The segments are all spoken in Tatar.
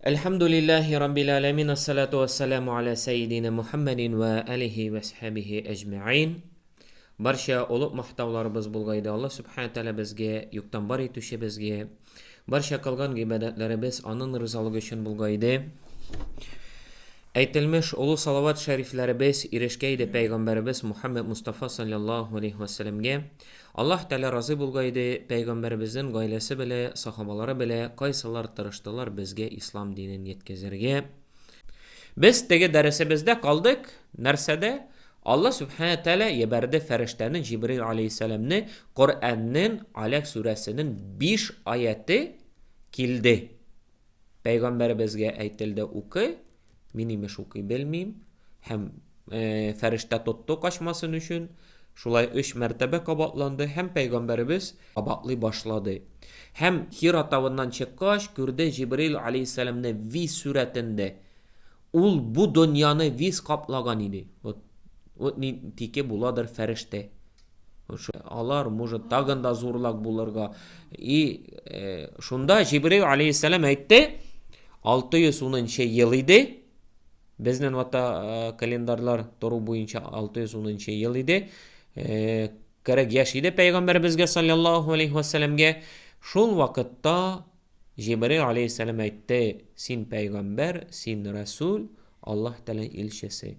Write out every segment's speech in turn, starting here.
Elhamdülillahi Rabbil alemin. Esselatu vesselamu ala seyyidina Muhammedin ve alihi ve sahbihi ecma'in. Barcha ulug' mahtavlarimiz bo'lg'aydi. Alloh subhanahu va taolo bizga yukdan bor etuvchi bizga barcha qilgan ibodatlarimiz onun rizoligi uchun bo'lg'aydi. Aytilmish ulu salavat shariflarimiz erishgaydi payg'ambarimiz Muhammad Mustafa sallallohu alayhi vasallamga. Alloh taolo rozi bo'lg'aydi payg'ambarimizning oilasi bilan, sahobalari bilan qaysilar tirishdilar bizga islom dinini yetkazarga. Biz tege darsimizda qoldik narsada Allah subhanahu wa taolo yubordi farishtani Jibril alayhisalomni Qur'onning Alaq surasining 5 oyati keldi. Payg'ambarimizga aytildi o'qi. Minime şuki bilmeyim. Hem ferişte tuttu kaçmasın için. Şulay 3 mertebe kabatlandı. Hem peygamberimiz kabatlı başladı. Hem Hira tavından çıkkaş gördü Cibril aleyhisselam'ın viz suretinde. Ul bu dünyanı viz kaplagan idi. O tike buladır ferişte. Alar может tagın da zorlak bulurga. Şunda Cibril aleyhisselam etti. 610 yılıydı. Bizning kalendarlar to'g'ri bo'yicha 610 yil edi. 40 yosh edi payg'ambarimizga sallallohu alayhi vasallamga. Shul vaqtda Jibril alayhissalom aytdi: "Sen payg'ambar, sen rasul, Alloh taolo elchisi."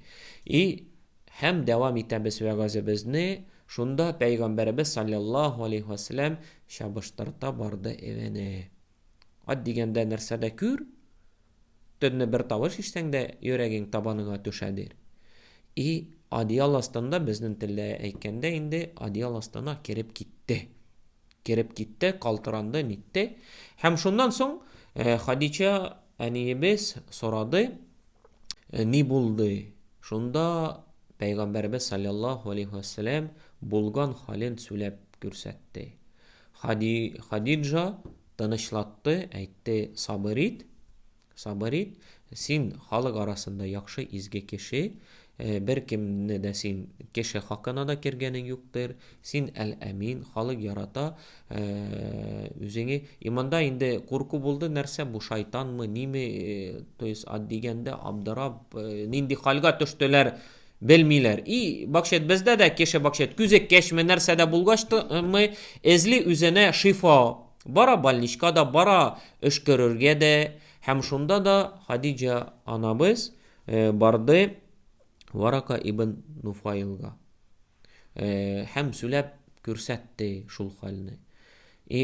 Hem davom etamiz va'zimizni. Shunda payg'ambarimiz sallallohu alayhi vasallam shabishtirta bordi evine. Ad deganda narsada ko'r Tönne bir tavuş işten de yüreğin tabanına düşedir. Adiyal astanda bizning tilde eykende indi adiyal astana kerip gitti. Kerip gitti, kaltırandı, nitti. Hem şundan son Hadice annemiz soradı. Ni buldu? Şunda Peygamberimiz sallallahu aleyhi ve sellem bulgan halin söylep görsetti. Hadice tanışlattı, aytdı sabır et. Sabırit, sen halk arasında yaxşı izge kişi, bir kimne de sen kişi hakkına da kirgenin yoktur. Sen el-emin, halk yarata, üzüne imanda indi korku buldu, nerse bu şeytan mı, ni mi, ad degende abdurab, nindi halga düştüler, bilmiler. Bakşet bizde de kişi bakşet, küzek keşme nerse de bulgaçtı mı, ezli üzerine şifa, bara balnişkada, bara ışkırırge de, hem şunda da Hadice anamız bardı Varaka ibn Nufayl'a. Hem sülep görsetti şul halini.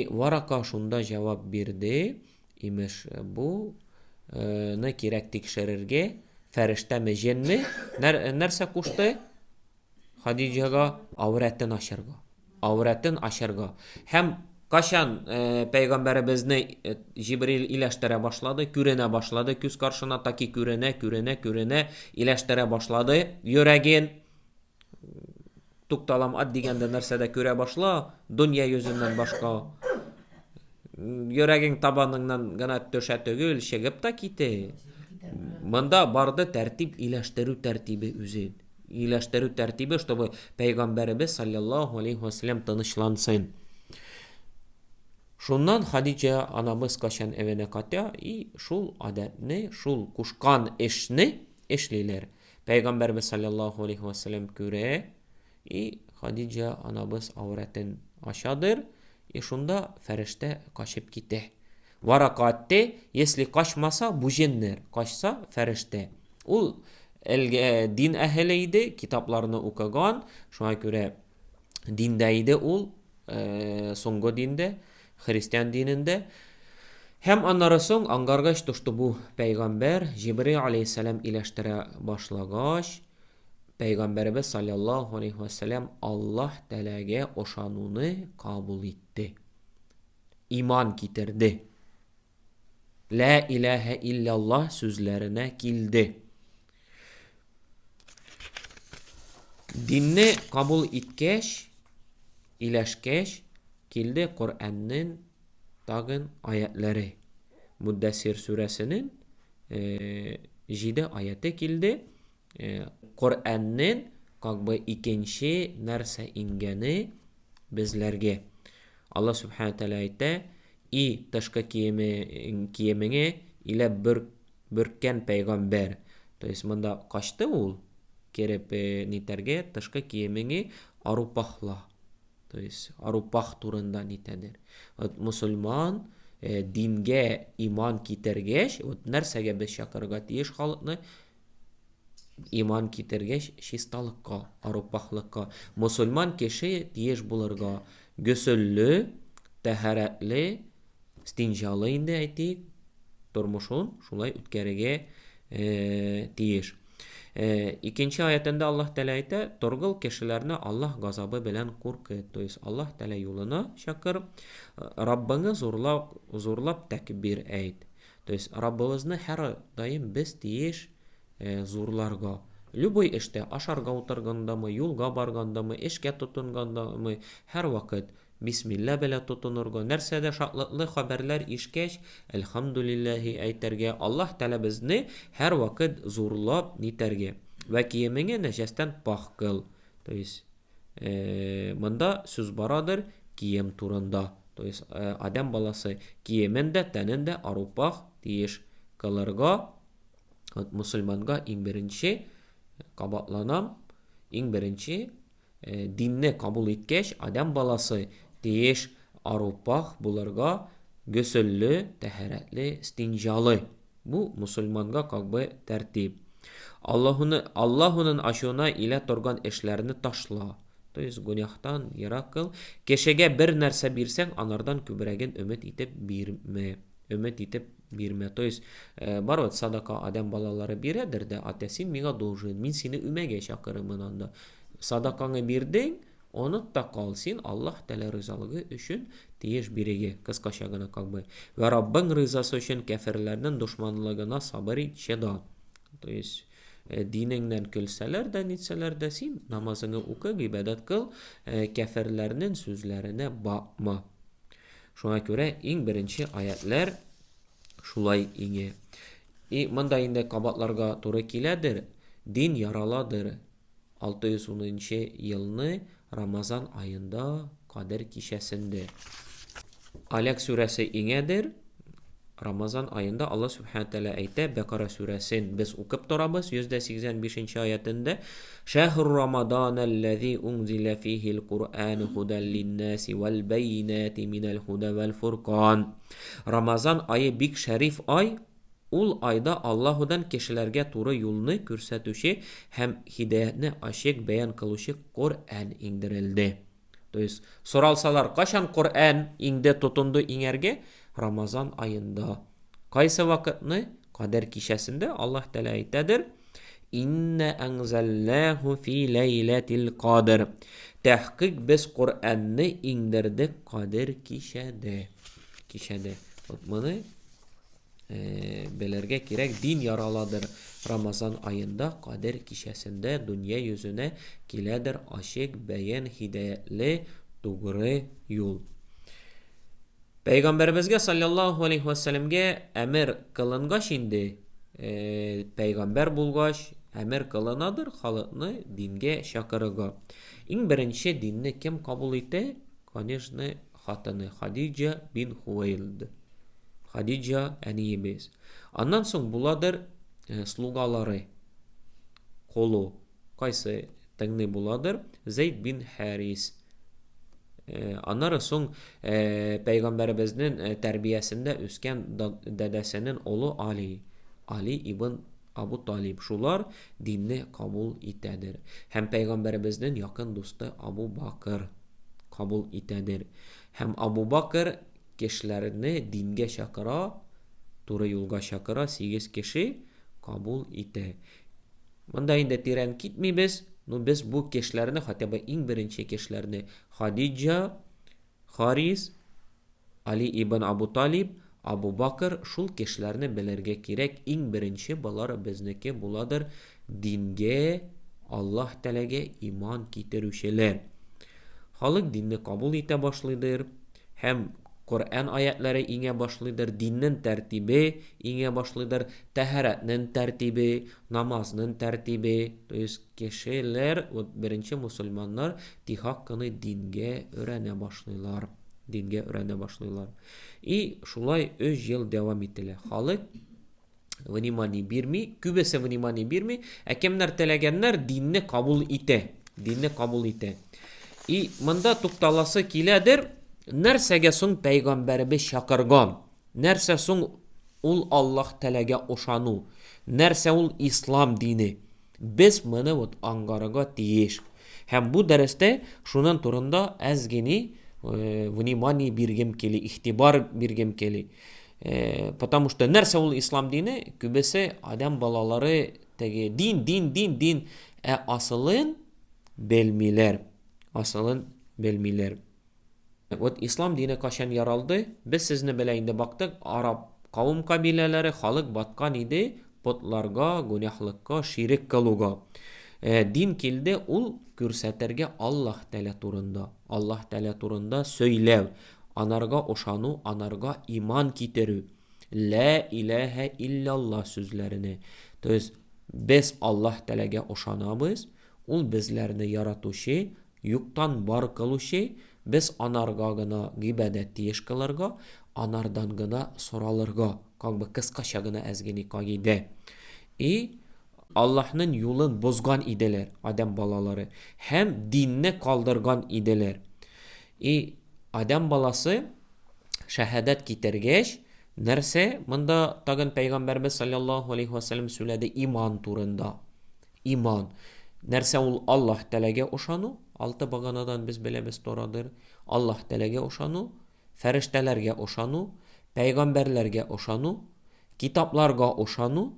Varaka şunda cevap verdi. İmiş bu ne kirek tekşirirge ferişte mi jen mi? Nerse kuştu? Hadice'ga avretten aşırga. Avretten aşırga. Hem Kaşan peygamberimizni Jibril ilaçlara başladı, kürene başladı, küs karşına taki kürene ilaçlara başladı. Yüreğin tuktalam ad degende nersede küre başla, dünya yüzünden başka. Yüreğin tabanından gana töşe tögül, şegip ta kiti. Mında bardı tertip ilaçları tertibi üzün. İlaçları tertibi, чтобы peygamberimiz sallallahu aleyhi ve sellem tanışlansın. Şundan Hadice anamız kaçan evine katya, şul adetni, şul kuşkan eşni eşliler. Peygamberimiz sallallahu aleyhi ve sellem göre, Hadice anamız avretin aşadır. Şunda ferişte kaçıp gitti. Varakatte, yesli kaçmasa bu jinler, kaçsa ferişte. Ul din ehliydi, kitaplarını okugan, şuna göre dindeydi ul, songo dinde. Hristiyan dininde hem anları son angargaç düştü bu peygamber Cibril aleyhisselam ilaçtıra başlagaç peygamberimiz sallallahu aleyhi ve sellem Allah Teala'ya oşanunu kabul etti. İman getirdi. La ilahe illallah sözlerine kildi. Dinni kabul etkeş, ilaçkeş kildi Kur'an'ın tagın ayetleri. Muddessir suresinin 7 ayeti kildi. Kur'an'ın kakbı ikinci nerse ingeni bizlerge. Allah subhanahu teala ayette tashqa kiyimini ile bürkken peygamber. То есть mında kaçtı ul kerep niterge tışkı kiyemini arupahla. То есть arupah turunda nitedir. Musulman dinge iman kitergeç nersege beş şakarga tiyeş halkını iman kitergeç şistalıkka, arupahlıkka. Musulman kişi tiyeş bulurga gösüllü, teheretli, stinjalı indi aytik, durmuşun şulay ütkerege tiyeş. İkinci ayetinde Allah Teala ayette torgul kişilerine Allah gazabı bilen korkut. То есть Allah Teala yoluna şakır Rabbini zorlap tekbir et. То есть Rabbimizni her daim biz tiyeş zorlarga. Любой işte aşarga oturganda mı, yolga barganda mı, işke tutunganda mı her vakit Bismillah bile tutunurga. Nersede şaklıklı haberler işkeş elhamdülillahi ayterge. Allah Teala bizni her vakit zorlap niterge. Ve kiyemini neşesten pak kıl. То есть mında söz baradır kiyem turunda. То есть Adem balası kiyeminde teninde arupah diyeş kılırga. Musulmanga ing birinci kabatlanam ing birinci dinni kabul etkeş Adem balası diyeş arupah bularga gösüllü, teheretli, stinjalı. Bu Musulmanga kakbı tertip. Allah'ın aşığına ile torgan eşlerini taşla. То есть günahtan yarak kıl. Keşege bir nerse birsen anardan kübregin ümit itip birme. Ümit itip birme. То есть barvat sadaka Adem balaları biredir de atesin miga doğuşun. Min seni ümege şakırımınanda. Sadakanı birdin, onu da kalsın Allah Teala rızalığı üçün tiyeş birege kıskaşagına kakbı. Ve Rabbin rızası üçün kefirlerden düşmanlığına sabır içeda. То есть dininden külseler de nitseler de sin namazını oku ibadet kıl kefirlerinin sözlerine bakma. Şuna göre en birinci ayetler şulay inge. Mında indi kabatlarga doğru kiledir. Din yaraladır. 610. yılını Ramazan ayında Kadir kişesinde. Alak suresi ingedir. Ramazan ayında Allah Subhanahu Teala ayette Bekara suresini biz okup durabız 185. ayetinde Şehrü Ramazanellezî unzile fîhil Kur'an huden linnâsi vel beyinâti minel huda vel furkan. Ramazan ayı bik şerif ay ul ayda Allahudan kişilerge doğru yolunu gösterüşü hem hidayetini aşık beyan kılışı Kur'an indirildi. То есть soralsalar kaçan Kur'an indi tutundu inerge Ramazan ayında. Kaysı vakitni? Kader kişesinde Allah Teala ayettedir. İnne enzellahu fi leyletil kadir. Tahkik biz Kur'an'ı indirdik kader kişede. Kişede. Bunu belirge gerek din yaraladır. Ramazan ayında kader kişesinde dünya yüzüne kiledir aşık beyan hidayetli doğru yol. Peygamberimizge sallallahu aleyhi ve sellemge emir kılıngaş indi. Peygamber bulgaş emir kılınadır halkını dinge şakırıga. En birinci dinni kim kabul etti? Конечно, hatını Hadice bin Huveyl'di. Hadice eniyimiz. Ondan sonra buladır slugaları. Kolu. Kaysı tengni buladır? Zeyd bin Haris. Anları son Peygamberimizin terbiyesinde üsken dedesinin oğlu Ali. Ali ibn Abu Talib. Şular dinni kabul itedir. Hem Peygamberimizin yakın dostu Abu Bakır kabul itedir. Hem Abu Bakır kişilerini dinge şakıra, doğru yolga şakıra 8 kişi kabul ite. Bunda indi tiren gitmeyiz. Biz bu kişilerini hatta en birinci kişilerini Hadice, Haris, Ali ibn Abu Talib, Abu Bakır şul kişilerini belirge gerek en birinci balar bizneki buladır dinge Allah Teala'ge iman getirüşeler. Halk dinni kabul ite başlıdır. Hem Kur'an ayetleri inge başlıdır. Dinin tertibi inge başlıdır. Teheretinin tertibi, namazının tertibi. Kişiler, birinci Müslümanlar hakkını dinge öğrene başlıyorlar. Dinge öğrene başlıyorlar. Şulay 3 yıl devam ettiler. Halk внимание бирми, kübese vнимание бирми, кемнер телегеннер dinni kabul ite. Dinni kabul ite. И мында тукталасы киләдер, нәрсәгә соң пәйгамбәребез чакырган? Нәрсә соң ул Аллаһ Тәгаләгә ошану? Нәрсә ул ислам дине? Без моны вот аңгарга тиеш. Һәм бу дәрестә шунан турында әзгени внимание биргем кели, ихтибар биргем кели. Потому что нәрсә ул ислам дине? Күбесе адам балалары теге дин, асылын белмиләр. Asılın belmiler. İslam dini kaçan yaraldı. Biz sizinle beləyində baktık. Arap kavim kabileleri halık batkan idi. Potlarga, günahlıkka, şirik kaluga. Din kildi ul kürsəterge Allah Teala turunda. Allah Teala turunda söylev. Anarga oşanu, anarga iman kiterü. La ilahe illallah sözlerini. Töz biz Allah Teala'ga oşanabız. Ul bizlerini yaratuşu. Юктан бар кылучы, без анарга гына гибадәт тиеш кылырга, анардан гына соралырга, как бы кыскача гына әзгени кагыйдә. И Аллаһның юлын бозган иделәр, адам балалары, һәм динне калдырган иделәр. И адам баласы шәһадәт китергәч, нәрсә? Монда тагын Пәйгамбәрбез саллаллаһу алейхи ва саллям сөйләде иман турында. Иман. Нәрсә ул Аллаһ Тәгаләгә ошану? Алты баганадан biz беләбез торадыр. Аллаһ Тәгаләгә ошану, фәрештәләргә ошану, пәйгамбәрләргә ошану, китапларга ошану,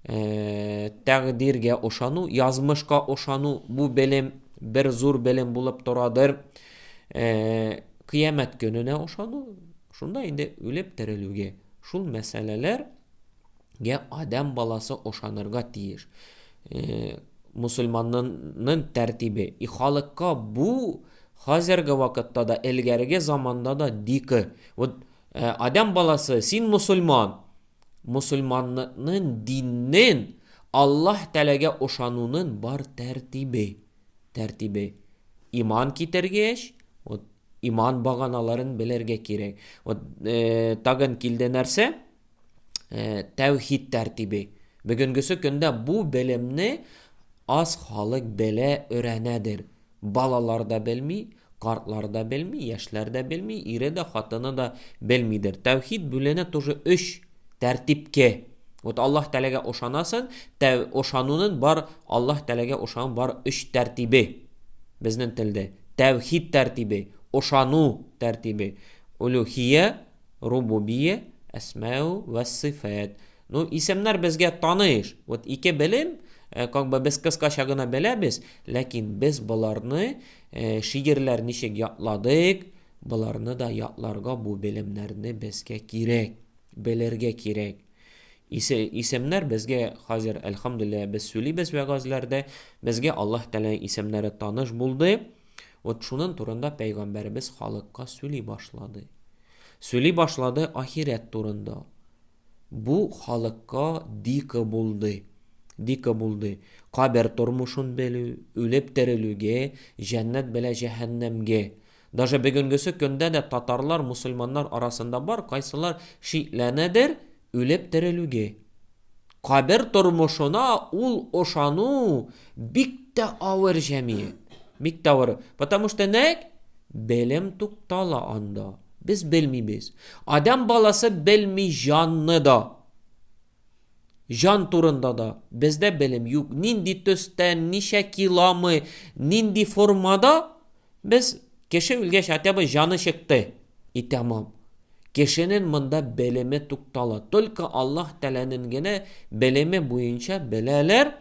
тәкъдиргә ошану, язмышка ошану. Бу белем бер зур белем булып торадыр. Кыямәт көненә ошану. Шунда инде үлеп терелүгә. Шул мәсьәләләргә адам баласы ошанырга тиеш. Musulmanның тәртибе. Халыкка бу хәзерге вакытта да, элгәрге заманда да дике. Вот адам баласы, син мусульман. Мусульманның диннен Аллаһ Тәгаләгә ошануның бар тәртибе. Тәртибе. Иман китергәч, вот иман баганаларын белергә кирәк. Вот тагын килде нәрсә? Тәүхид тәртибе. Бүгенгесе көндә бу белемне az халык белә öğrenədir. Балалар да белми, картлар да белми, яшьләр дә белми, ире дә, хатыны да белмидер. Тәүхид бүленә тоже 3 тәртипкә. Вот Аллаһ Тәгаләгә ошанасың, ошануның бар, Аллаһ Тәгаләгә ошану бар 3 тәртибе. Безнең телдә тәүхид тәртибе, ошану тәртибе. Улухия, рубубия, әсмау ва сифат. Ну, исемнәр безгә таныш. Вот 2 белем как бы без кыскача гына беләбез, ләкин без буларны шигырьләр ничек ятладык, буларны да ятларга бу белемнәрне безгә кирәк, белергә кирәк. Исемнәр безгә хәзер әлхәмдүлилләh без сөйлибез вәгазьләрдә, безгә Аллаһ Тәгалә исемнәре таныш булды. Вот шуның турында пәйгамбәрбез халыкка сөйли башлады. Сөйли башлады ахирет турында. Бу халыкка дике булды. Дике булды. Кабер тормышын белү, үлеп терелүгә, җәннәт белә җәһәннәмгә. Даже бүгенгесе көндә дә татарлар, мусульманнар арасында бар, кайсылар шикләнәдер үлеп терелүгә. Кабер тормышына ул ошану бик тә авыр җәмгыять. Бик тә авыр. Потому что нәк белем туктала анда. Без белмибез. Адам баласы белми җанны да. Жан турында да бездә белем юк. Нинди төстә, ничә киламы, нинди формада без кеше үлгәч әтәбе жаны чыкты. И тамам. Кешенең монда белеме туктала. Только Аллаһ Тәгаләнең генә белеме буенча беләләр.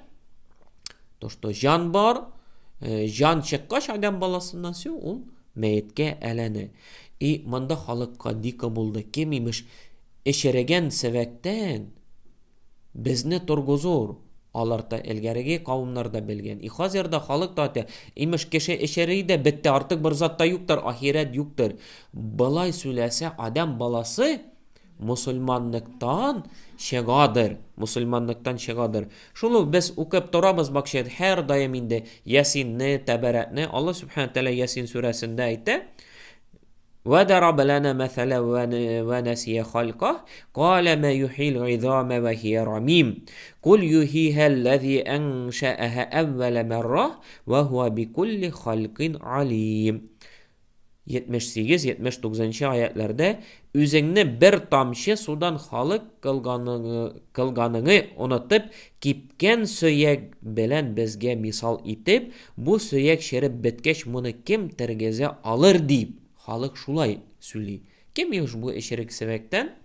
То что жан бар, жан чыккач адам баласыннан соң ул мәеткә әләне. И монда халыкка дике булды. Кем имеш эшерегән сәвәктән безне торгызур. Аларда элгәреге кавымнарда белгән. И хәзердә халык та имеш кеше эшерей дә бетте, артык бер затта юктыр, ахирет юктыр. Былай сөйләсә адам баласы мусульманлыктан чыгадыр. Мусульманлыктан чыгадыр. Шуны без укып торабыз бакча һәр даим инде Ясинне, Тәбәрәтне. Алла Субхану Тәгалә Ясин сүрәсендә әйтә. وضرب لنا مثلا ونسي خلقه قال ما يحيي العظام وهي رميم قل يحييها الذي أنشأها أول مرة وهو بكل خلق عليم. 78-79 ayetlerde üzerine bir tamşı sudan halık kılganını unutup kipken söyek bilen bizge misal itip bu söyek şerip bitkeş bunu kim tergeze alır deyip halık şulay söyley. Kim yiyor bu eşerik sebekten?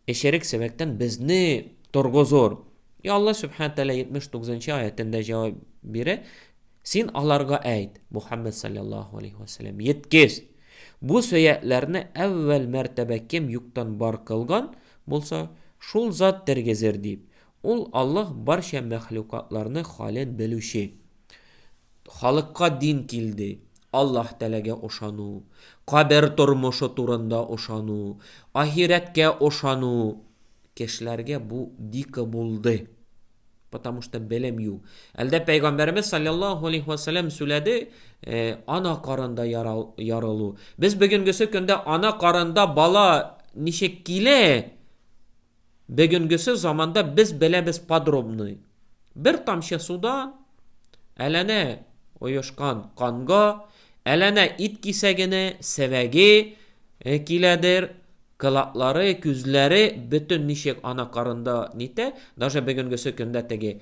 Eşerik sebekten bizni torgozor. Ya Allah Subhanahu Teala 79. ayetinde cevap biri sen alarga ayt Muhammed sallallahu aleyhi ve sellem yetkez. Bu söyeklerini evvel mertebe kim yuktan bar kılgan bolsa şul zat tergezer deyip. Ol Allah barşa mahlukatlarını halen belüşe. Halıkka din kildi. Allah Teala'ga oşanu. Kaber turmuşu turunda oşanu. Ahiretke oşanu. Keşlerge bu dika buldu. Потому что belem yok. Elde Peygamberimiz sallallahu aleyhi ve sellem söyledi ana karında yaralı. Biz bugünkü günde ana karında bala nişekkile bugünkü zamanda biz belemiz podrobny. Bir tamşı sudan elene oyuşkan kanga elene it kisegine sevegi kiledir. Kılakları, küzleri bütün nişek ana karında nite. Даже bugünkü günde tegi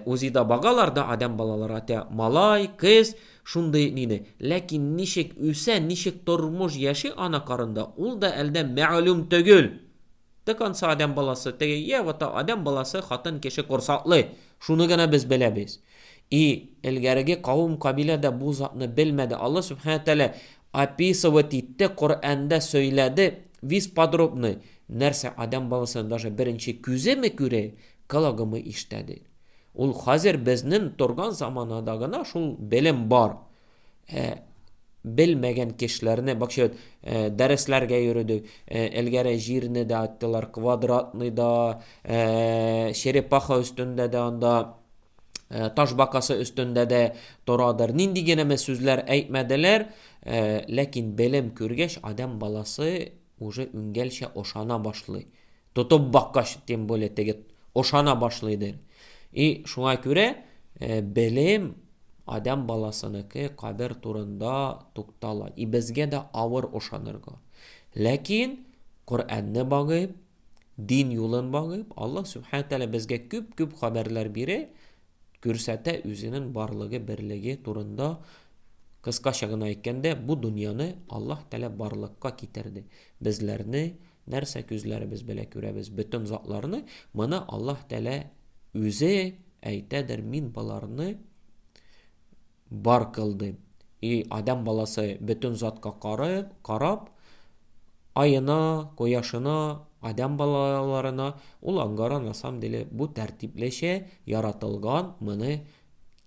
uzida bagalarda adam balaları ate malay, kız şunday nine. Lakin nişek üse, nişek tormuş yaşı ana karında. Ol da elde ma'lum tögül. Tıkansa adam balası tegi ya vata adam balası hatın keşe korsaklı. Şunu gene biz bilebiz. Elgerigi kavim kabile de bu zatını bilmedi. Allah Subhanahu Teala apisavatitte Kur'an'da söyledi. Виз подробно нәрсе адам баласының даже бірінші күземе көре калагымы иштәді. Ул хазір безнің тұрған заманадагына шул белем бар. Bilmegen kişilerine bak şöyle derslerge yürüdük. Elgere jirni de attılar, kvadratni da, şeripaha üstünde de onda taş bakası üstünde de toradır. Nindi geneme sözler eğitmediler. Lakin belem kürgeç adam balası уже üngelse oşana başlı. Tutup bakkaş tem böyle tege oşana başlıdır. Şuna göre belim adam balasınıki kaber turunda tuktala. Bizge de ağır oşanırga. Lakin Kur'an'ı bağıyıp din yolun bağıyıp Allah Subhanahu Teala bizge küp haberler biri kürsete üzünün barlığı birliği turunda kıskaçağına etkende bu dünyanı Allah Teala barlıkka getirdi. Bizlerini nerse küzlerimiz bile görebiz. Bütün zatlarını bana Allah Teala üze eytedir min balarını bar kıldı. Adam balası bütün zatka karab ayına, koyaşına, adam balalarına ulangaran asam dili bu tertipleşe yaratılgan mını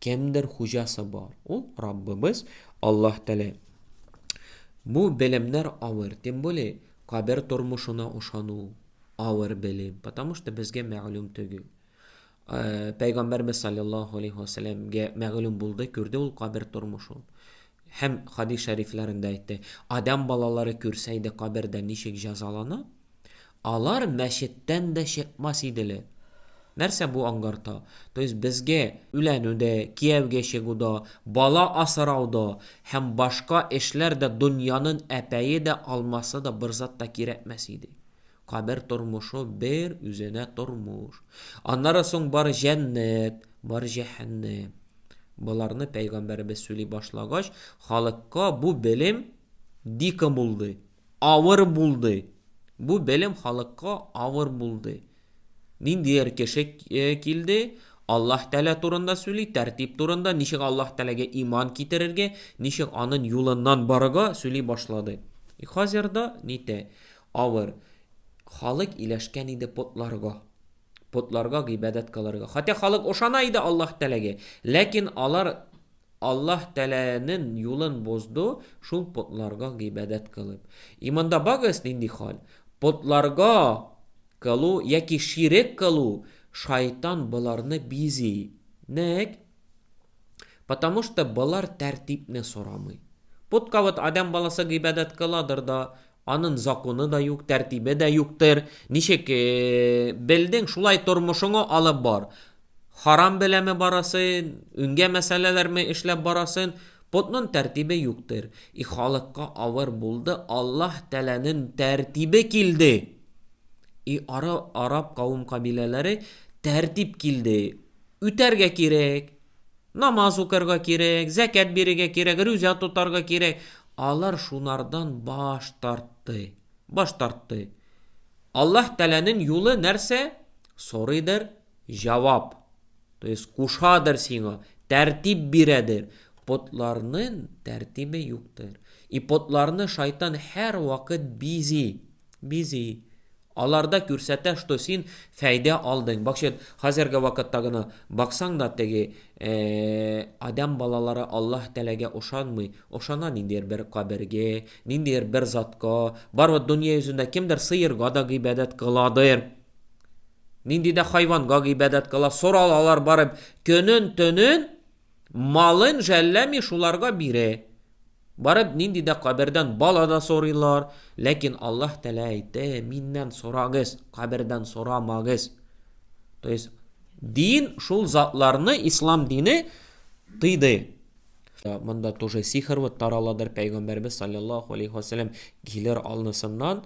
kimdir hocası var. O Rabbimiz Allah Teala. Bu bilimler ağır. Tem böyle kaber turmuşuna uşanu ağır bilim. Потому что bizge ma'lum tügül. Peygamberimiz sallallahu aleyhi ve sellem'ge ma'lum buldu. Gördü ol kaber turmuşun. Hem hadis şeriflerinde aytdı. Adam balaları körseydi kaberde nişek cezalana. Alar meşitten de çıkmaz idiler. Nerse bu angarta? То есть bizge ülenüde, Kievge şeguda, bala asrauda hem başka işlerde dünyanın epeyi de alması da bir zat da gerekmesiydi. Kaber turmuşu bir üzerine turmuş. Onlara son bar cennet, bar cehennem. Bunlarını Peygamberimiz söyley başlagaç, halkka bu bilim dikim buldu. Ağır buldu. Bu bilim halkka ağır buldu. Nindiyer keşek kildi. Allah Teala turunda söyley, tertip turunda nişek Allah Teala'ga iman kitirirge, nişek anın yolundan barıga söyley başladı. Hazırda nite ağır halk ileşken idi potlarga ibadet kılarga. Hatta halk oşana idi Allah Teala'ga. Lakin alar Allah Teala'nın yolun bozdu, şul potlarga ibadet kılıp. İmanda bagıs nindi hal. Potlarga kılu, yaki şirek kılu, şeytan bularını bizi. Nek? Потому что bular tertipne soramı. Путка вот адам баласы гыйбадат кыладыр да, анын законы да юк, тәртибе дә юктыр. Ничек белдең, шулай тормошоңа алып бар. Харам беләме барасын, үнгә мәсьәләләрме эшләп барасын, потның тәртибе юктыр. И халыкка авыр булды, Аллаһ Тәаләнең тәртибе килде. И араб кавым кабиләләре тәртип килде. Үтәргә кирәк, намаз укырга кирәк, зәкят бирергә кирәк, рүзә тотарга кирәк. Алар шунардан баш тартты. Баш тартты. Аллаһ Тәаләнең юлы нәрсә? Сорыйдыр, җавап. То есть кушадыр сиңа, тәртип бирәдер. Потларның тәртибе юктыр. И потларны шайтан һәр вакыт бизи. Аларда күрсәтә, что син фәйдә алдың. Бакчет, хәзерге вакытта гына баксаң да теге адам балалары Аллаһ Тәаләгә ошанмый. Ошана ниндидер бер кабергә, ниндидер бер затка. Бар вот дөнья йөзендә кемдер сыерга да гыйбадат кыладыр. Нинди дә хайванга гыйбадат кыла. Соралалар барып, көнен-төнен малын жәлләми шуларга бирә. Барып нинди дә кабердән бала да сорыйлар. Ләкин Аллаһ Тәалә әйтә, миннән сорагыз, кабердән сорамагыз. То есть дин шул затларны ислам дине тыйды. Монда тоже сихр вот тараладыр Пәйгамбәрбез саллаллаху алейхи ва саллям килер алнысыннан.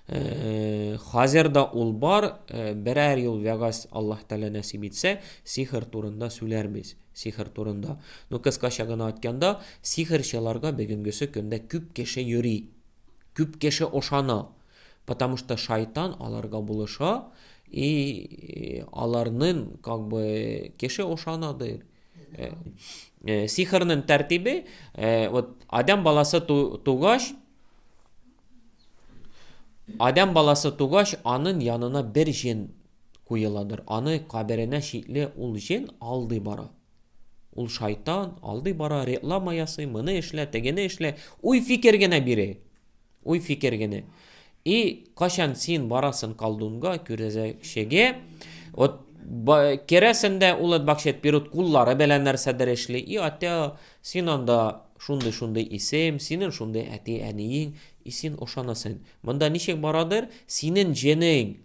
Хәзердә ул бар, берәр ел вәгас Аллаһ Тәалә насип итсә, сихр турында сөйләрбез. Сихр турында. Ну кыскача гына әйткәндә, сихрчыларга бүгенгесе көндә күп кеше йөри. Күп кеше ошана. Потому что шайтан аларга булыша и аларның как бы кеше ошанадыр. Сихрның тәртибе, вот адам баласы тугаш, анын янына бер җен куйыладыр. Аны каберенә шикле ул җен алды бара. Ул шайтан алды бара, реклама ясый, моны эшлә, тегене эшлә, уй фикер генә бирә. Уй фикер генә. И кашан син барасын калдунга, күрәзәкшегә, вот керәсендә ул бакчет период куллары белән нәрсәдер эшли. И ата син анда шундый исем, синең шундый әти әниең, и син ошанасың. Монда ничек барадыр? Синең җенең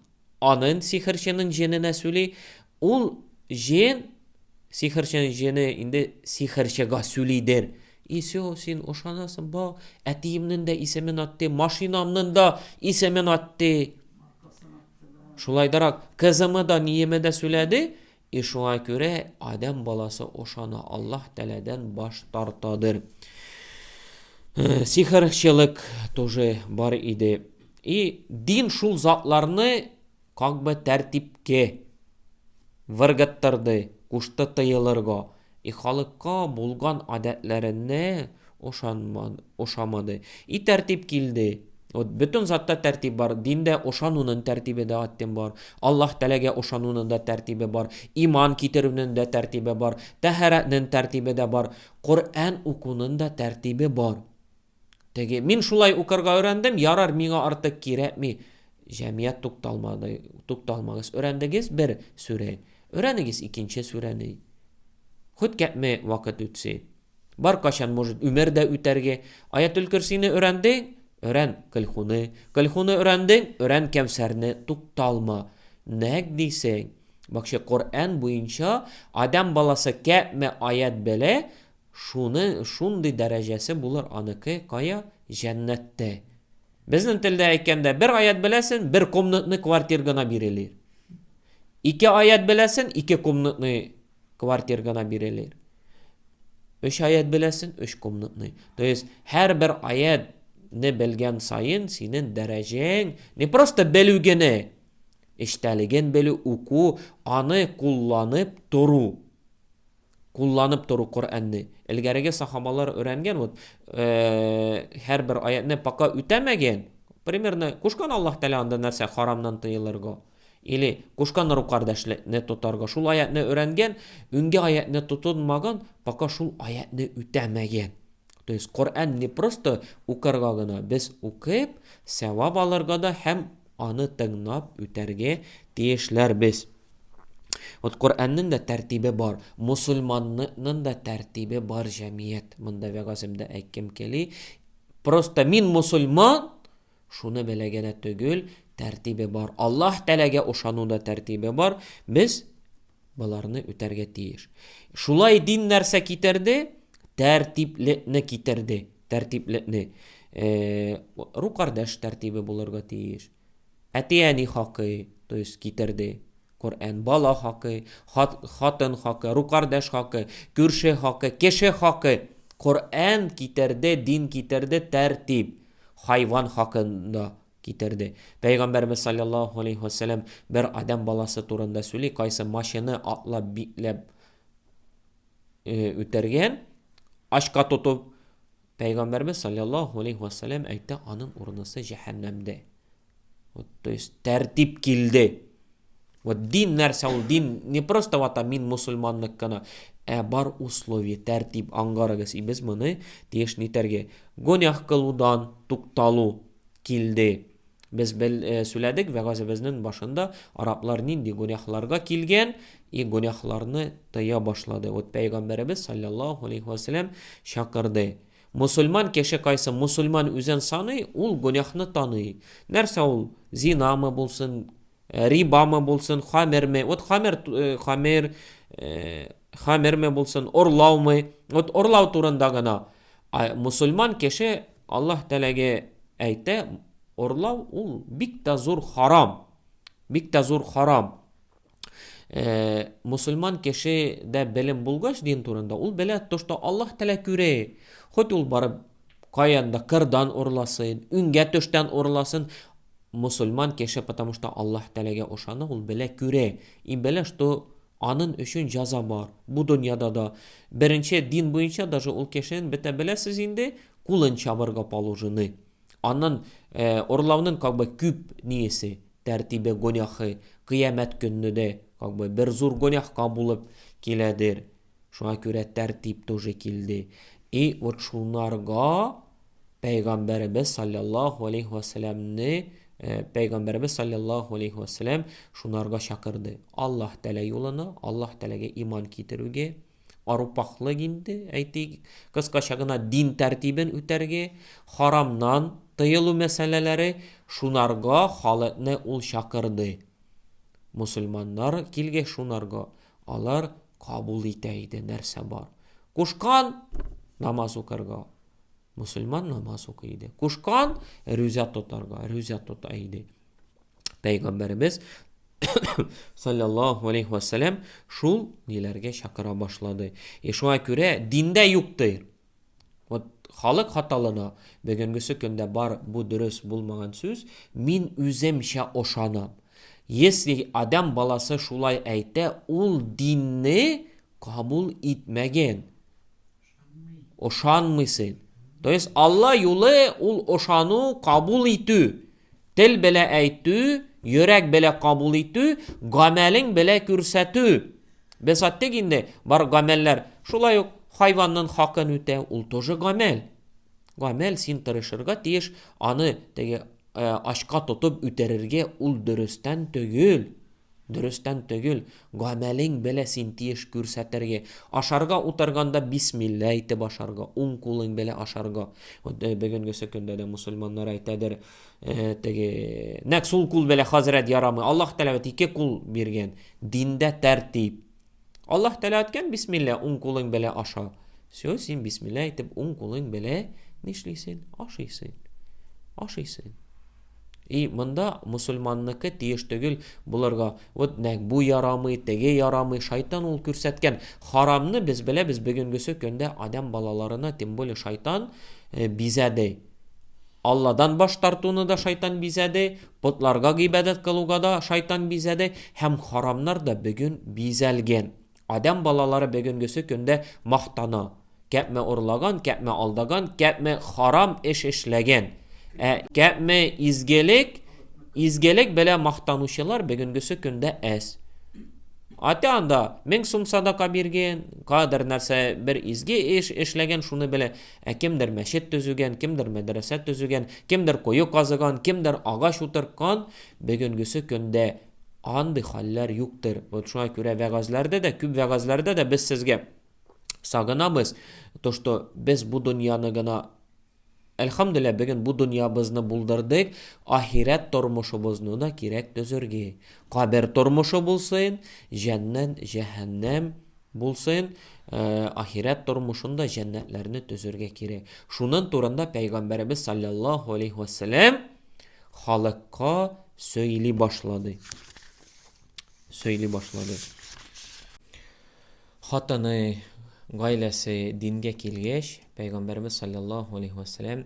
анын сихрчының җененә сөйли. Ул җен сихрчының җене инде сихрчыга сөйлидер. И все, син ошанасың, ба, әтиемнең дә исемен атты, машинамның да исемен атты. Шулайдарак кызымы да ниеме дә сөйләде. И шуңа күрә адам баласы ошана, Аллаһ Тәаләдән баш тартадыр. Сихрчылык тоже бар иде. И дин шул затларны как бы тәртипкә выргыттырды, кушты тыелырга. И халыкка булган адәтләренә ошамады. И тәртип килде. Вот бөтен затта тәртип бар. Диндә ошануның тәртибе дә аттен бар. Аллаһ Тәаләгә ошануның да тәртибе бар. Иман китерүнең дә тәртибе бар. Тәһарәтнең тәртибе дә бар. Коръән укуның да тәртибе бар. Теге мин шулай укырга өйрәндем, ярар миңа артык кирәкми. Җәмгыять тукталмагыз. Өйрәндегез бер сүрә. Өйрәнегез икенче сүрәне. Хоть кәтме вакыт үтсе. Бар кашан может өмер дә үтәргә. Аятул Курсине өйрәндең, өйрән Көлхуны. Көлхуны өйрәндең, өйрән Кәвсәрне, тукталма. Нәк дисең, бакчы Коръән буенча адам баласы кәтме аят белә, шундый дәрәҗәсе булыр аныкы кая? Җәннәттә. Безнең телдә әйткәндә, бер аят беләсен, бер комнатны квартир гына бирелер. 2 аят беләсен, 2 комнатны квартир гына бирелер. 3 аят беләсен, 3 комнатны. То есть һәр бер аятны белгән сайын синең дәрәҗәң не просто белү генә, эчтәлеген белү, уку, аны кулланып туру Коръәнне. Элгәреге сахабалар өйрәнгән, вот һәр бер аятны пока үтәмәгән. Примерно кушкан Аллаһ Тәалә анда нәрсә харамнан тыелырга. Или кушкан ру кардәшлекне тотарга. Шул аятны өйрәнгән, үнгә аятны тотынмаган, пока шул аятны үтәмәгән. То есть Коръән не просто укырга гына, без укып, савап алырга да һәм аны тыңлап үтәргә тиешләрбез. Kur'an'ın da tertibi var. Musulmanlığının da tertibi var cemiyet. Bunda vegazimde ekkim keli. Prosta min musulman şunu belegene tögül tertibi var. Allah telege oşanu da tertibi var. Biz bularını üterge tiyir. Şulay dinlerse kiterdi, tertiplerini kiterdi. Tertiplerini. Ru kardeş tertibi bulurga tiyir. Etiyeni hakkı, to есть kiterdi. Kur'an bala hakkı, hatın hakkı, ru kardeş hakkı, kürşe hakkı, keşe hakkı. Kur'an kiterdi, din kiterdi, tertip. Hayvan hakkında kiterdi. Peygamberimiz sallallahu aleyhi ve sellem bir adam balası turunda söyledi. Kaysa maşını atla bitlep ütergen. Aşka tutup Peygamberimiz sallallahu aleyhi ve sellem ayette anın ornası cehennemde. То есть tertip kildi. Вот din nerse ol din не просто вот min musulmanlık kana бар условия tertip angaragız biz bunu diyeş niterge günah kılıdan tuktalu kildi. Biz söyledik ve gazebiznin başında Araplar nindi günahlarga kilgen günahlarını taya başladı. O Peygamberimiz sallallahu aleyhi ve sellem şakırdı. Musulman keşe kaysa musulman üzen sanı ul günahını tanı. Nerse ul zina mı bulsun, riba mı bulsun, hamer mi? Ot hamer mi bulsun, orlav mı? Ot orlav turunda gana. Musulman keşe Allah telege eyte orlav ul bikta zor haram. Bikta zor haram. Musulman keşe de belim bulgaç din turunda ul bele toşta Allah tele küre. Hot ul barıp kayanda kırdan orlasın, ünge töşten orlasın. Musulman keşe потому что Allah telege oşana ul bele küre. İn bele što anın üçün jaza var. Bu dünyada da birinci din boyunca da ul keşen bete bele sizinde kulın çabırga palıjını. Anın orlavının как бы küp niyesi tertibe günahı kıyamet günüde как бы bir zor günah kabulup kiledir. Şuna göre tertip тоже kildi. Вот şunlarga Peygamberimiz sallallahu aleyhi ve sellem'ni Peygamberimiz sallallahu aleyhi ve sellem şunlarga şakırdı. Allah Teala yoluna, Allah Teala'ga iman kitiruge, arupaklı gindi. Aytik kıskaşagına din tertibin üterge, haramdan tıyılı meseleleri şunlarga haletne ul şakırdı. Musulmanlar kilge şunlarga alar kabul iteydi nerse bar. Kuşkan namaz okarga. Musulman namaz okuydu. Kuşkan rüzat tutarga. Rüzat tutaydı. Peygamberimiz sallallahu aleyhi ve sellem şul nelerge şakıra başladı. Şuna göre dinde yoktur. Halk hatalına bugünkü günde bar bu dürüst bulmagan söz min üzemşe oşanam. Если adam balası şulay ayte ul dinni kabul etmegen. Oşanmısın. То есть Allah yolu ul oşanu kabul etü. Tel bile aytü, yürek bile kabul etü, gamelin bile kürsetü. Besattek indi bar gameller şulay yok hayvanın hakkını öte ul тоже gamel. Gamel sin tırışırga tiyeş anı tege aşka tutup üterirge ul dürüstten tögül. Dürüstten tögül. Gamelin bele sin tiyeş kürseterge. Aşarga utarganda bismillah ite başarga. Kulun bele aşarga. Bugünkü sökünde de musulmanlar aytadır. Nek sul kul bele hazret yaramı. Allah Teala iki kul birgen. Dinde tertip. Allah Teala etken bismillah kulun bele aşa. Söz sin bismillah itip kulun bele nişlisin? Aşıysın. Aşıysın. Mında musulmanlıkı tiyeş tögül bularga bu yaramı, tege yaramı şeytan ol kürsetken haramını biz bile biz bugünkü sökünde adam balalarına tim böyle şeytan bize de Allah'dan baş tartuunu da şeytan bize de putlarga ibadet kılıga da şeytan bize de hem haramlar da bugün bizelgen adam balaları bugünkü sökünde mahtana kepme orlagan, kepme aldagan, kepme haram eş eşlegen kepme izgelik bele mahtanuşalar bugünkü sökünde es. Ati anda men sum sadaka birgen, kadar narsa bir izge eşlegen şunu bele kimdir meşet tüzügen, kimdir medrese tüzügen, kimdir koyu kazıgan, kimdir ağaç uturkan bugünkü sökünde андый хәлләр юктыр. Вот шуңа күрә вәгазьләрдә дә, күп вәгазьләрдә дә без сезгә сагынабыз, то что без бу дөньяны гына Әлхамдүлиллә, бүген бу дөньябызны булдырдык, ахирет тормышыбызны да кирәк төзергә. Кабер тормышы булсын, җәннәт, җәһәннәм булсын, ахирет тормышында җәннәтләрне төзергә кирәк. Шуның турында Пәйгамбәрбез саллаллаһу алейһи ва сәллям халыкка сөйли башлады. Хатыны, гаиләсе дингә килгәч, Пәйгамбәрбез саллаллаһу алейһи ва сәллям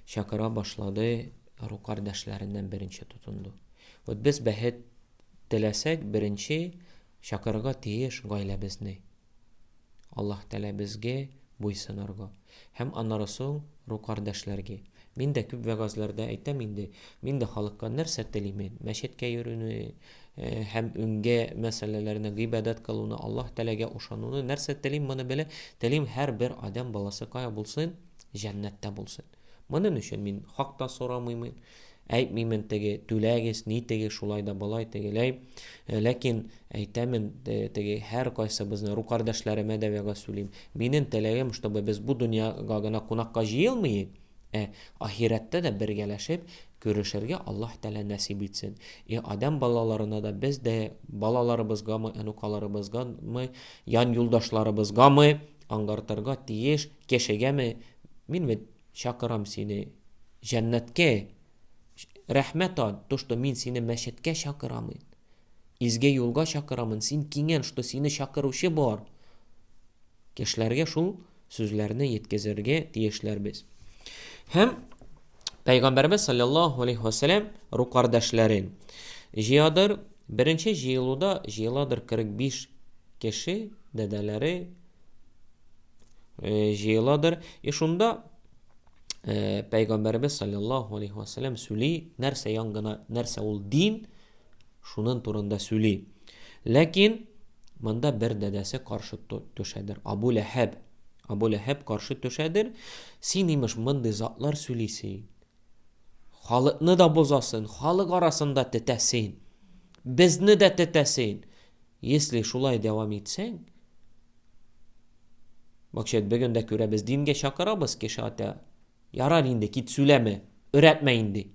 чакыра башлады, ру кардәшләреннән беренче тотынды. Вот без бәхет теләсәк, беренче чакырга тиеш гаиләбезне. Аллаһ Тәгалә безгә буйсынырга. Һәм аннары соң ру кардәшләргә. Мин дә күп вәгазьләрдә әйтәм инде, мин дә халыкка нәрсә телим? Мәчеткә йөрүне, һәм үнгә мәсьәләләрне, гыйбадәт кылуны, Аллаһ Тәгаләгә ышануны, нәрсә телим? Моны белә, телим һәр бер адам баласы кая булсын, җәннәттә булсын. Моның өчен мин хакта сорамыйм. Әйтмим теге түләгез, ни теге шулай да балай тегеләй. Ләкин әйтәмен теге һәр кайсыбызны ру кардәшләремә дә вәгазь сөйлим. Минем теләгем, чтобы без бу дөньяга гына кунакка җыелмыйк, ахирәттә дә бергәләшеп күрешергә Аллаһ Тәгалә насип итсен. Адам балаларына да без дә балаларыбызгамы, анукаларыбызгамы, ян юлдашларыбызгамы аңгартырга тиеш, кешегәме мин чакырам сине җәннәткә. Рәхмәт ат, то что мин сине мәчеткә чакырамын. Изге юлга чакырамын, син киңән, что сине чакыручы бар. Кешеләргә шул сүзләрне yetkезергә тиешләрбез. Һәм Пәйгамбәрбез саллаллаһу алейһи ва сәллям ру кардәшләрен җыядыр. Беренче җыелуда җыеладыр 45 кеше, дәдәләре җыеладыр. Шунда Пәйгамбәрбез саллаллаһу алейһи ва сәллям сөйли, нәрсә яңгына, нәрсә ул дин, шуның турында сөйли. Ләкин монда бер дәдәсе каршы төшәдер. Абу Ләһәб каршы төшәдер. Син имеш мондый затлар сөйлисең. Халыкны да бозасың, халык арасында тетәсең. Безне дә тетәсең. Если шулай дәвам итсәң, бакчет бүген дә күрә без дингә чакырабыз, кеше ата ярар инде, кит сөйләмә, өйрәтмә инде.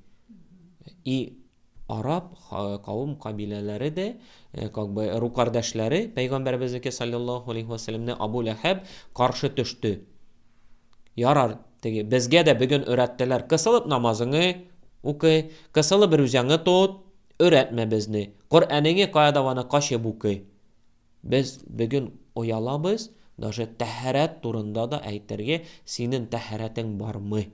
Араб кавым кабиләләре дә, ру кардәшләре Пәйгамбәрбезнеке саллаллаһу алейһи ва сәллямне Абу Ләһәб каршы төште. Ярар, теге безгә дә бүген өйрәттеләр. Кысылып намазыңны укы, кысылып рүзәңне тот, өйрәтмә безне. Коръәнеңне каядаваны кашып укы. Без бүген оялабыз, даже тәһарәт турында да әйтергә, синең тәһарәтең бармы?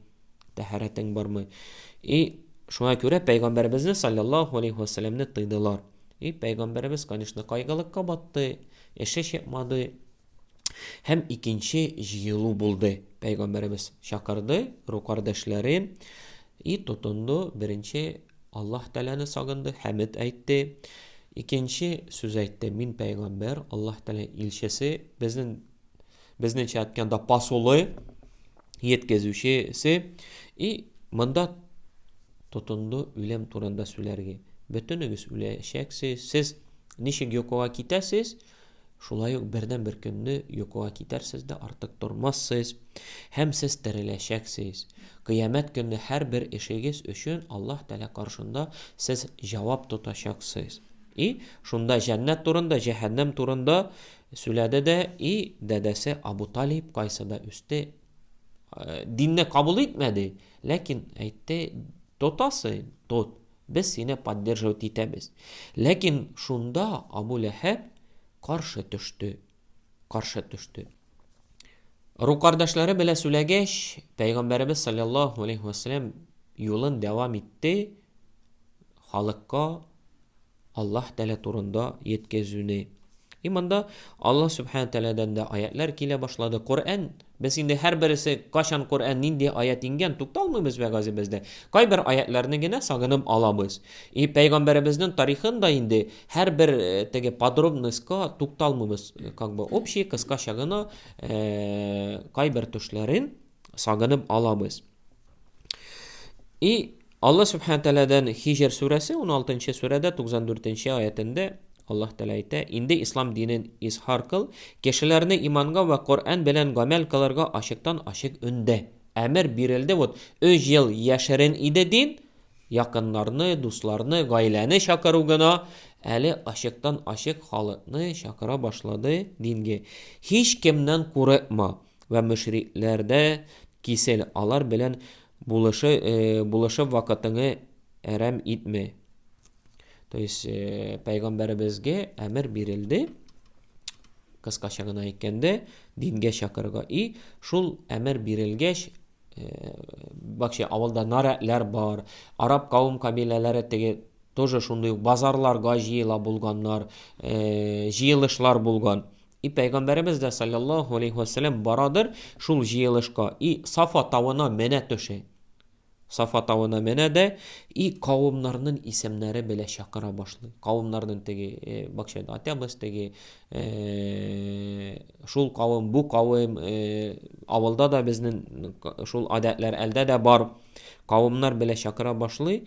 Шуңа күрә Пәйгамбәрбезне саллаллаһу алейһи ва сәллямне тыйдылар. Пәйгамбәрбез, конечно, кайгылыкка батты, эше чыкмады. Һәм икенче җыелу булды. Пәйгамбәрбез чакырды ру кардәшләрен, тотынды. Беренче Аллаһ Тәгаләне сагынды, хәмид әйтте. Икенче сүз әйтте: мин пәйгамбер, Аллаһ Тәгалә илчесе, безнеңчә әйткәндә посолы, yetkезүчесе. Монда тотынды үлем турында сөйләргә. Бөтенегез үләчәксез. Сез ничек йокыга китәсез, шулай ук бердән-бер көнне йокыга китәрсез дә артык тормассыз. Һәм сез тереләчәксез. Кыямәт көнне һәр бер эшегез өчен Аллаһ Тәгалә каршында сез җавап тотачаксыз. Шунда җәннәт турында, җәһәннәм турында сөйләде дә, дәдәсе Абу Талиб кайсыда үсте. Динне кабул итмәде, ләкин әйтте: тотасы, тот. Без сине поддерживать итәбез. Ләкин шунда Абу Ләһәб каршы төште. Ру кардәшләре белән сөйләгәч, Пәйгамбәрбез саллаллаһу алейһи ва сәллям юлын дәвам итте, халыкка Аллаһ Тәгалә турында yetkезүне. Монда Аллаһ Субханаһу Тәгаләдән дә аятлар килә башлады. Коръән, без инде һәр берсе кашан Коръән нинди аят ингән тукталмыйбыз вәгазебездә. Кайбер аятларны гына сагынып алабыз. Пәйгамбәребезнең тарихында инде һәр бер теге подробностька тукталмыйбыз. Общий, кыскача гына кайбер төшләрен сагынып алабыз. Allah Subhanahu Teala'dan Hicr suresi 16. surede 94. ayetinde Allah Teala aytdı: "İndi İslam dinin izhar kıl, kişilerini imanга ve Kur'an bilen gamel kılarga aşıktan aşık önde. Emir birildi vot. 3 yıl yaşarın ide din, yakınlarını, dostlarını, gaileni şakırugana, eli aşıktan aşık halıkını şakıra başladı dinge. Hiç kimden korkma ve müşriklerde kisel alar bilen buluşup vakitini erem itme." То есть Peygamberimizge emir verildi. Kıskaça gına aytkende dinge şakırga. Şul emir verilgeç bak avılda naretler бар. Arap kavim kabileleri tege тоже şunday bazarlarga jiyila bulganlar, jiyilışlar bulgan. Peygamberimiz de sallallahu aleyhi ve sellem baradır şul jiyilışka. Safa tavına mene töşe. Safa tağına mene de kavimlerinin isimleri bile şakıra başladı. Kavimlerinin tegi bak şeyde atemiz tegi şul kavim bu kavim avılda da biznin şul adetler elde de var. Kavimler bile şakıra başladı.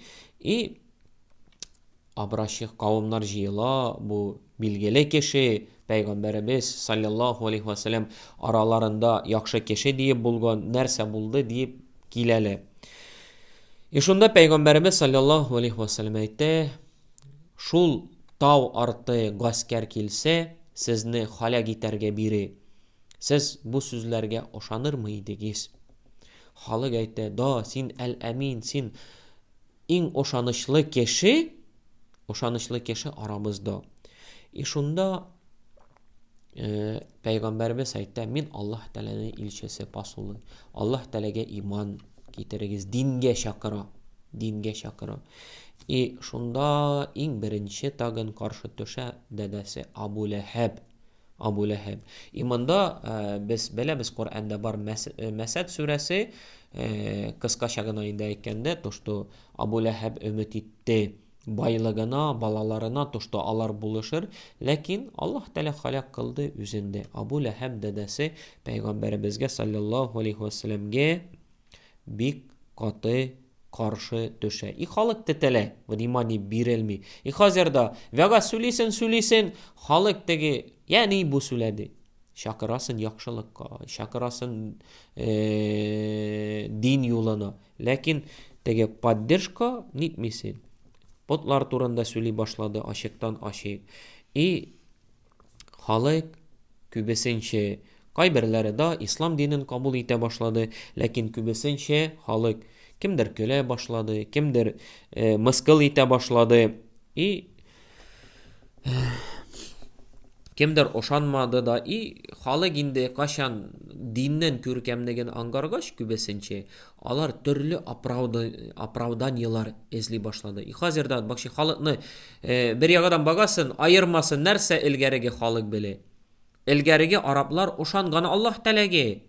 Abraşık kavimler jiyla bu bilgili kişi Peygamberimiz sallallahu aleyhi ve sellem aralarında yakşı kişi deyip bulgan nerse buldu deyip kilele. Şunda Peygamberimiz sallallahu aleyhi ve sellem aytdı: "Şul tau artı gasker kilse sizni hala gitarga biri. Siz bu sözlerge oşanır mıydınız?" Halık aytdı: "Da sin el-emin, sin in oşanışlı kişi aramızda." Şunda Peygamberimiz aytdı: "Min Allah Teala'nın ilçesi pasulu. Allah Teala'ga iman getiririz. Dinge şakıra. Dinge şakıra." Şunda in birinci tagın karşı töşe dedesi Abu Leheb. Abu Leheb. İmanda biz Kur'an'da var Mesed suresi kıskaça gına indeyken toştu Abu Leheb ümit etti. Baylığına, balalarına toştu alar buluşur. Lakin Allah Teala halak kıldı üzerinde. Abu Leheb dedesi Peygamberimizge sallallahu aleyhi ve sellemge bik katı karşı töşe. Halık tetele ve imani birilmi. Hazırda vega söylesin halık tegi yani bu söyledi. Şakırasın yakşılıkka, şakırasın din yoluna. Lakin tegi поддержка nitmesin. Potlar turunda söyley başladı aşıktan aşık. Halık kübesinçe kayberleri de İslam dinini kabul ete başladı. Lakin kübesinçe halık kimdir köle başladı, kimdir mıskıl ete başladı. Kimdir oşanmadı da halık indi kaşan dinden körkemdegen angargaş kübesinçe alar türlü apravdanyalar ezli başladı. Hazırda bak halıkны bir yagadan bagasın ayırmasın nerse ilgerige halık bile. İlgerige Araplar oşangаны Allah Teala'ga.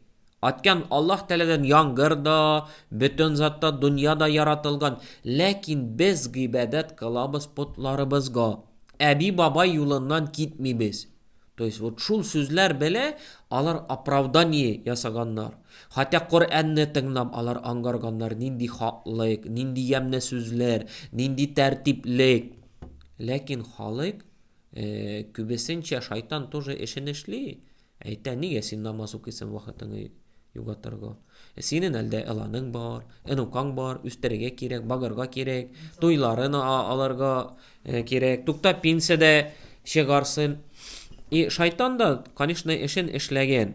Atkan Allah Teala'dan yangırda, bütün zatta dünyada yaratılgan. Lakin biz ibadet kılabız putlarımızga. Abi baba yolundan gitmeybiz. То есть вот şul sözler bile alar apravdaniye yasaganlar. Hatta Kur'an'ı tınlap alar angarganlar nindi haklık, nindi yemne sözler, nindi tertiplik. Lakin halık kübesinçe şeytan тоже işin işli. Niye sen namaz okuyorsun vakitini yugatırga? Senin elde elanın var, enukan var, üsterege kirek, bagarga kirek, toylarını alarga kirek, tukta pinsede çıkarsın. Şeytan da, конечно, işin işlegen.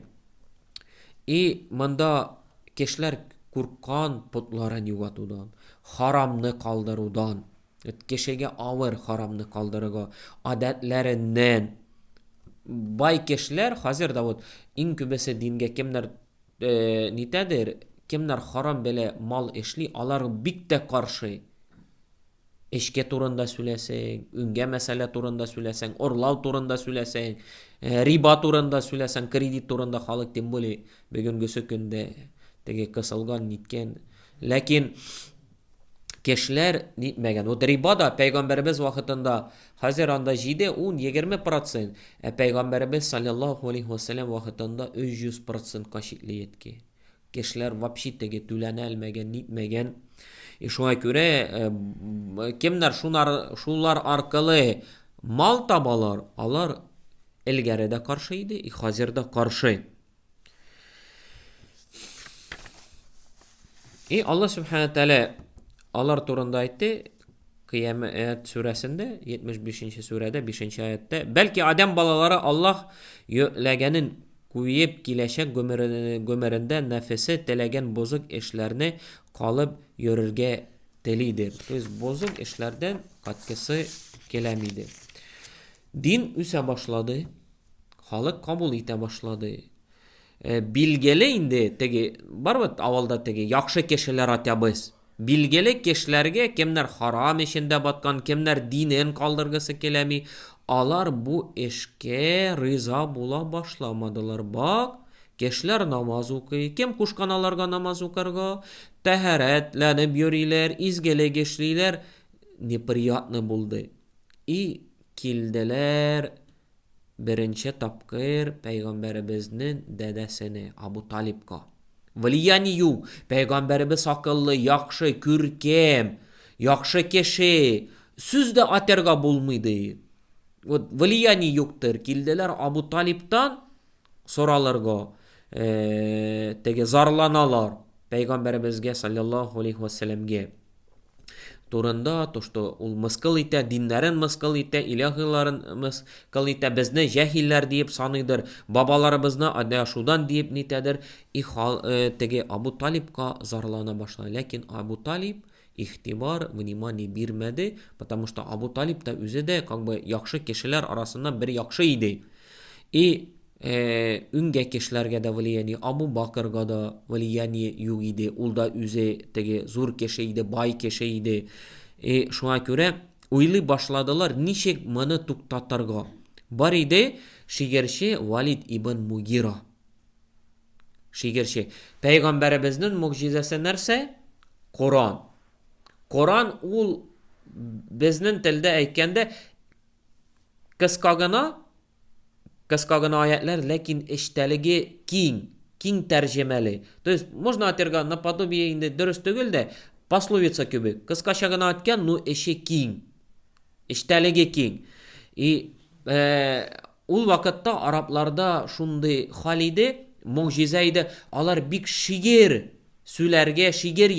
Manda kişiler kurkan putların yugatıdan, haramını kaldırıdan, kişiye ağır haramını kaldırıga, adetlerinden. Bay kişiler hazırda in kübesi dinge kimler nitedir, kimler haram bile mal işli, alar bikte karşı. Eşke turunda söylesen, ünge mesele turunda söylesen, orlav turunda söylesen, riba turunda söylesen, kredi turunda halık temboli bugün gösükünde tege kısılgan nitken. Lakin kişiler nitmegen. O riba da Peygamberimiz vakitinde Haziran'da jide 10-20%. Peygamberimiz sallallahu aleyhi ve sellem vakitinde 300% kaşıklı yetki. Kişiler vapşi tege tülenelmegen, nitmegen. Шуңа күрә кемнәр шулар аркылы мал табалар, алар элгәре дә каршы иде, хәзер дә каршы. Allah Subhanahu Teala alар турында әйтте Kıyamet suresinde 75. surede 5. ayette belki Adem balaları Allah yölegenin kuyup kileşek gömerinde nefesi telegen bozuk işlerini kalıp yörürge delidir. Bozuk işlerden katkısı gelemidir. Din üse başladı. Halk kabul ite başladı. Bilgeli indi tegi barbat avalda tegi yaxşı kişiler atябыз. Bilgeli kişilerge kimler haram işinde batkan, kimler dinen kaldırgısı kelemi, alar bu eşke rıza bula başlamadılar. Bak, kişiler namaz okuyor. Kim kuşkanalarga namaz okarga? Teheretlenip yürüyorlar, izgele geçliler. Неприятны buldu. Kildiler birinci tapkır Peygamberimizin dedesini Abu Talib'ka. Влиянию Peygamberimiz akıllı, yakşı, kürkem, yakşı kişi, süz de aterga bulmaydı. Влияние yoktur. Kildiler Abu Talib'tan soralarga, tege zarlanalar Peygamberimizge sallallahu aleyhi ve sellemge. Turunda toşto ul mıskıl ite, dinlerin mıskıl ite, ilahıların mıskıl ite, bizne jahiller deyip sanıdır, babalarımızna adaşudan deyip nitedir. Tege Abu Talib'ka zarlana başladı. Lakin Abu Talib ihtibar, vнимание birmedi. Потому что Abu Talib da özü de yakşı kişiler arasından bir yakşı idi. Ünge kişilerge de влияние, Abu Bakırga da влияние yok idi. Ulda üze tege zor kişiydi, bay kişiydi. Şuna göre uylu başladılar nişek mını tuktatarga. Bar idi şigerşi Valid ibn Mugira. Şigerşi. Peygamberimizin mucizesi nerse? Kur'an. Kur'an ul biznin tilde eykende kıskagına ayetler, lakin işteligi king tercemeli. То есть можно aterga наподобие indi dürüst değil de пословица gibi. Kıskaşagına atken nu eşi king. İşteligi king. Ul vakitte Araplarda şunday halide mucizeydi. Alar bik şiir söylerge, şiir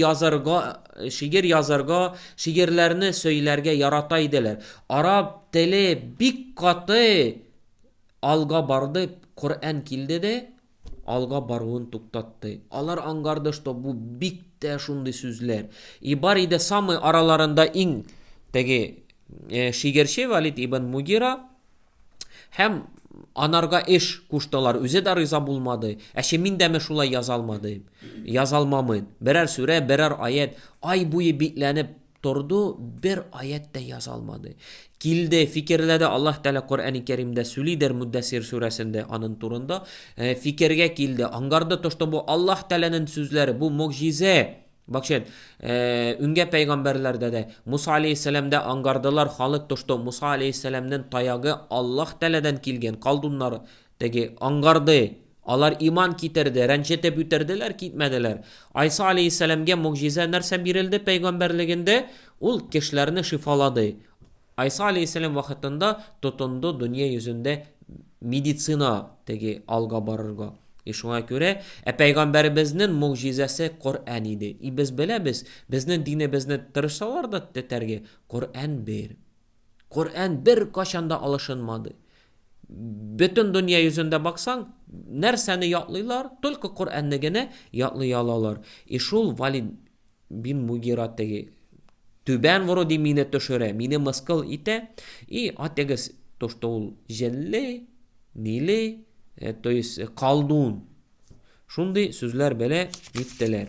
yazarga, şiirlerini söylerge yarataydılar. Arap teli bik katı alga bardı, Kur'an kildi de alga barğın tuktattı. Alar angardı işte bu bik de şunday sözler. Bari de samı aralarında in tegi şiirşi Valid ibn Mugira hem anarga eş kuştalar özü de rıza bulmadı. Min deme şulay yazalmamın. Birer süre, birer ayet ay boyu bitlenip durdu, bir ayet de yazalmadı. Kilde, fikirledi Allah Teala Kur'an-ı Kerim'de söylüyor Müddessir suresinde anın turunda. Fikirge kilde. Angarda toşta bu Allah Teala'nın sözleri, bu mucize. Bak şimdi, ünge peygamberlerde de Musa Aleyhisselam'da angardılar halık toşta Musa Aleyhisselam'ın tayağı Allah Teala'dan kilgen. Kaldunlar tegi angardı. Alar iman kitirdi, rençete büterdiler, gitmediler. Aysa Aleyhisselam'ga mucize nerse birildi peygamberliğinde, ul kişilerini şifaladı. Aysa Aleyhisselam vakitinde tutundu dünya yüzünde meditsina tegi alga barırga. Şuna göre peygamberimizin mucizesi Kur'an idi. Biz bilemiz, bizden dine bizden tırışsalar da teterge Kur'an bir. Kur'an bir kaşanda alışınmadı. Bütün dünya yüzünde baksan nerseni yatlıylar, tülkü Kur'an'ı gene yatlıyalarlar. Şul Valid bin Mugira tegi tüben vuru di mine töşöre, mine mıskıl ite, ateges toşta ol jelle, nile, to есть kaldun. Şundi sözler böyle gittiler.